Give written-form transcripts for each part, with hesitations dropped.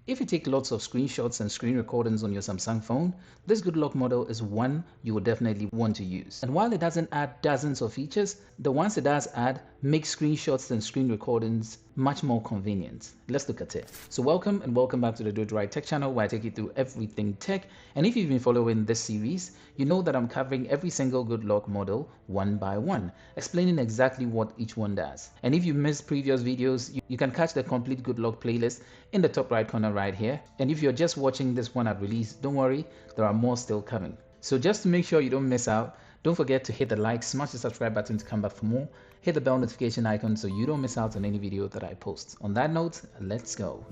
If you take lots of screenshots and screen recordings on your Samsung phone, this Good Lock model is one you will definitely want to use. And while it doesn't add dozens of features, the ones it does add make screenshots and screen recordings much more convenient. Let's look at it. So welcome back to the Doitright Tech channel, where I take you through everything tech. And if you've been following this series, you know that I'm covering every single Good Lock model one by one, explaining exactly what each one does. And if you missed previous videos, you can catch the complete Good Lock playlist in the top right corner right here. And if you're just watching this one at release, don't worry, there are more still coming. So just to make sure you don't miss out, don't forget to hit the like, smash the subscribe button to come back for more, hit the bell notification icon so you don't miss out on any video that I post. On that note, let's go.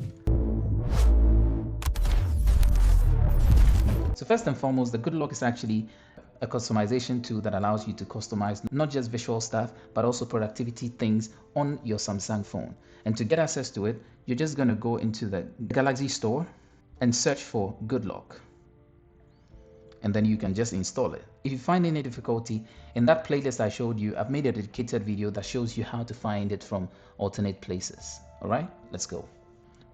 So first and foremost, the Good Lock is actually a customization tool that allows you to customize not just visual stuff, but also productivity things on your Samsung phone. And to get access to it, you're just going to go into the Galaxy Store and search for Good Lock. And then you can just install it. If you find any difficulty, in that playlist I showed you, I've made a dedicated video that shows you how to find it from alternate places. All right, let's go.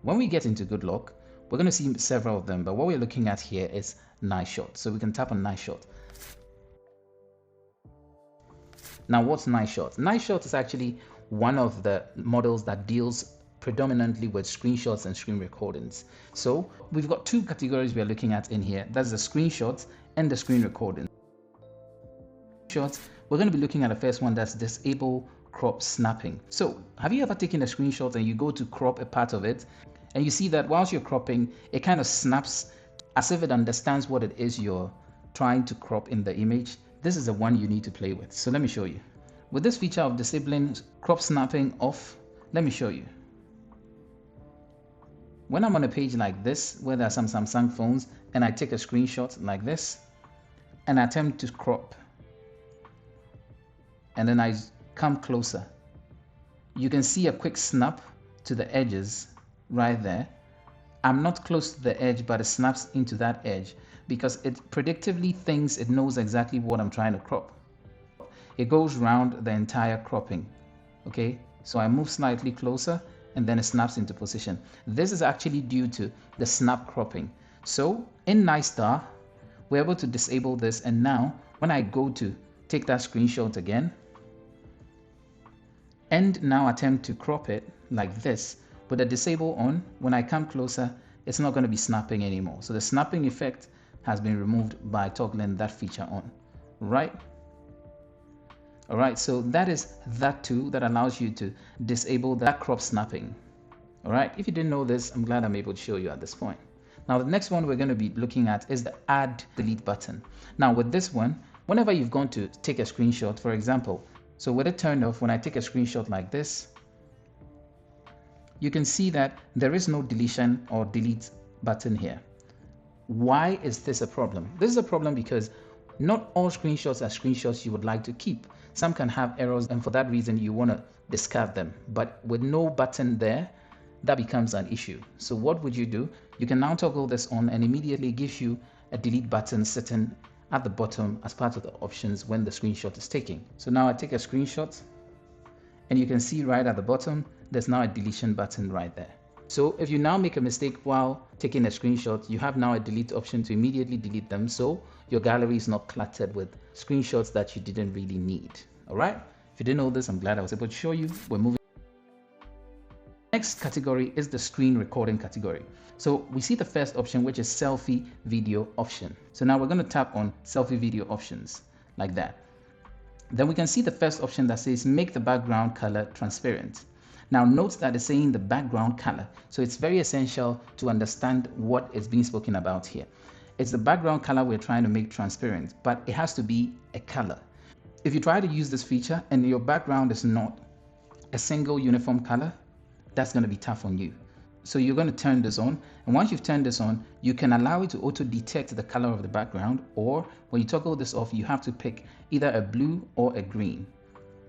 When we get into Good Lock, we're going to see several of them, but what we're looking at here is NiceShot. So we can tap on NiceShot. Now, what's NiceShot? NiceShot is actually one of the models that deals predominantly with screenshots and screen recordings. So we've got two categories we're looking at in here. That's the screenshots and the screen recording. Shots, we're going to be looking at the first one, that's disable crop snapping. So have you ever taken a screenshot and you go to crop a part of it and you see that whilst you're cropping, it kind of snaps as if it understands what it is you're trying to crop in the image? This is the one you need to play with. So let me show you. With this feature of disabling crop snapping off, let me show you. When I'm on a page like this, where there are some Samsung phones, and I take a screenshot like this, and I attempt to crop, and then I come closer, you can see a quick snap to the edges right there. I'm not close to the edge, but it snaps into that edge because it predictively thinks it knows exactly what I'm trying to crop. It goes around the entire cropping. Okay, so I move slightly closer and then it snaps into position. This is actually due to the snap cropping. So in NiceShot, we're able to disable this, and now when I go to take that screenshot again and now attempt to crop it like this with the disable on, when I come closer, it's not going to be snapping anymore. So the snapping effect has been removed by toggling that feature on, right? All right, so that is that tool that allows you to disable that crop snapping. All right, if you didn't know this, I'm glad I'm able to show you at this point. Now, the next one we're going to be looking at is the add delete button. Now, with this one, whenever you've gone to take a screenshot, for example, so with it turned off, when I take a screenshot like this, you can see that there is no deletion or delete button here. Why is this a problem? This is a problem because not all screenshots are screenshots you would like to keep. Some can have errors, and for that reason you want to discard them. But with no button there, that becomes an issue. So what would you do? You can now toggle this on, and immediately gives you a delete button sitting at the bottom as part of the options when the screenshot is taken. So now I take a screenshot, and you can see right at the bottom, there's now a deletion button right there. So if you now make a mistake while taking a screenshot, you have now a delete option to immediately delete them, so your gallery is not cluttered with screenshots that you didn't really need. All right, if you didn't know this, I'm glad I was able to show you. We're moving. Next category is the screen recording category. So we see the first option, which is selfie video option. So now we're going to tap on selfie video options like that. Then we can see the first option that says make the background color transparent. Now note that it's saying the background color, so it's very essential to understand what is being spoken about here. It's the background color we're trying to make transparent, but it has to be a color. If you try to use this feature and your background is not a single uniform color, that's going to be tough on you. So you're going to turn this on, and once you've turned this on, you can allow it to auto detect the color of the background, or when you toggle this off, you have to pick either a blue or a green.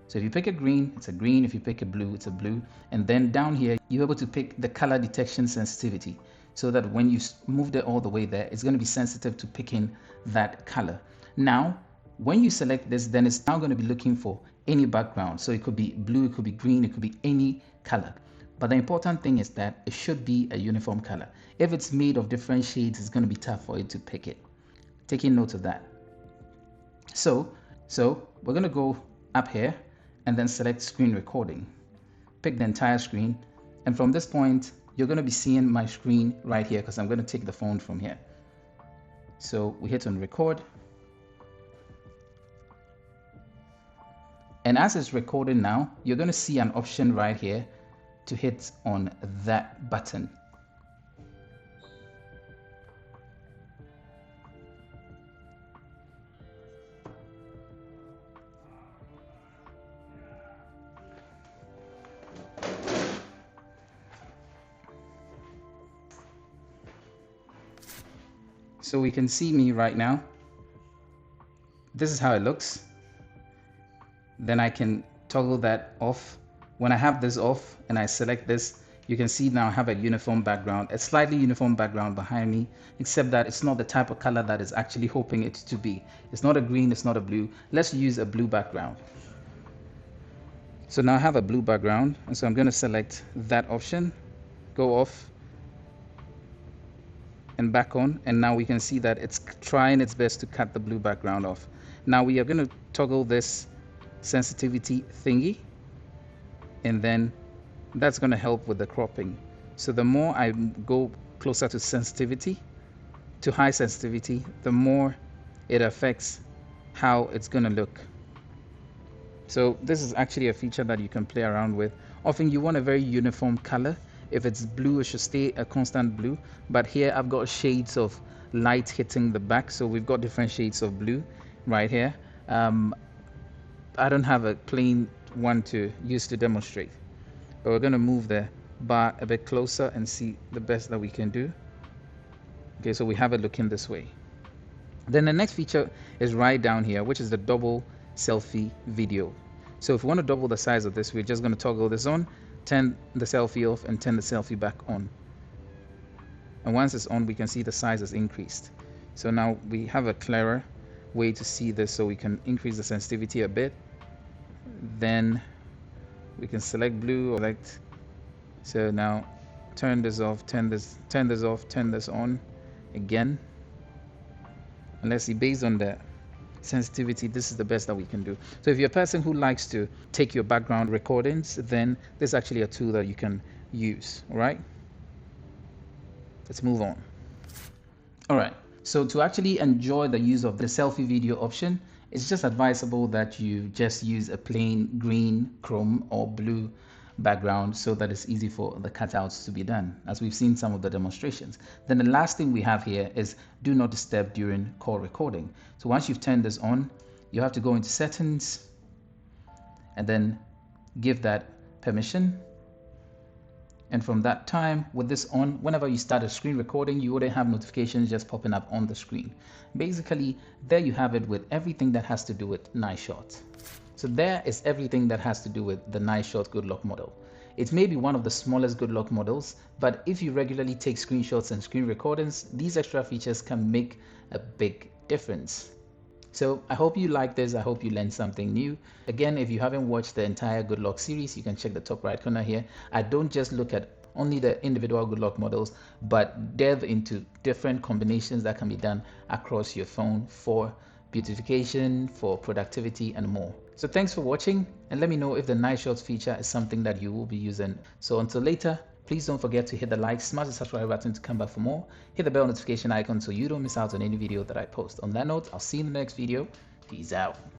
So if you pick a green, it's a green. If you pick a blue, it's a blue. And then down here, you're able to pick the color detection sensitivity, so that when you moved it all the way there, it's going to be sensitive to picking that color. Now, when you select this, then it's now going to be looking for any background. So it could be blue, it could be green, it could be any color. But the important thing is that it should be a uniform color. If it's made of different shades, it's going to be tough for you to pick it. Taking note of that. So we're going to go up here and then select screen recording. Pick the entire screen. And from this point, you're going to be seeing my screen right here because I'm going to take the phone from here. So we hit on record. And as it's recording now, you're going to see an option right here to hit on that button. So we can see me right now. This is how it looks. Then I can toggle that off. When I have this off and I select this, you can see now I have a uniform background, a slightly uniform background behind me, except that it's not the type of color that is actually hoping it to be. It's not a green, it's not a blue. Let's use a blue background. So now I have a blue background, and so I'm going to select that option, go off, and back on, and now we can see that it's trying its best to cut the blue background off. Now we are going to toggle this sensitivity thingy, and then that's going to help with the cropping. So the more I go closer to sensitivity, to high sensitivity, the more it affects how it's going to look. So this is actually a feature that you can play around with. Often you want a very uniform color. If it's blue, it should stay a constant blue, but here I've got shades of light hitting the back, so we've got different shades of blue right here. I don't have a plain one to use to demonstrate, but we're going to move the bar a bit closer and see the best that we can do. Okay, so we have it looking this way. Then the next feature is right down here, which is the double selfie video. So if we want to double the size of this, we're just going to toggle this on, turn the selfie off, and turn the selfie back on. And once it's on, we can see the size has increased. So now we have a clearer way to see this, so we can increase the sensitivity a bit. Then we can select blue or select. So now turn this off, turn this off, turn this on again. And let's see, based on the sensitivity, this is the best that we can do. So if you're a person who likes to take your background recordings, then this is actually a tool that you can use. All right, let's move on. All right, so to actually enjoy the use of the selfie video option, it's just advisable that you just use a plain green, chrome, or blue background so that it's easy for the cutouts to be done, as we've seen some of the demonstrations. Then the last thing we have here is do not disturb during call recording. So once you've turned this on, you have to go into settings and then give that permission. And from that time, with this on, whenever you start a screen recording, you wouldn't have notifications just popping up on the screen. Basically, there you have it with everything that has to do with NiceShot. So there is everything that has to do with the NiceShot Good Lock model. It may be one of the smallest Good Lock models, but if you regularly take screenshots and screen recordings, these extra features can make a big difference. So I hope you like this. I hope you learned something new. Again, if you haven't watched the entire Good Lock series, you can check the top right corner here. I don't just look at only the individual Good Lock models, but delve into different combinations that can be done across your phone for beautification, for productivity, and more. So thanks for watching, and let me know if the NiceShot feature is something that you will be using. So until later, please don't forget to hit the like, smash the subscribe button to come back for more, hit the bell notification icon so you don't miss out on any video that I post. On that note, I'll see you in the next video. Peace out.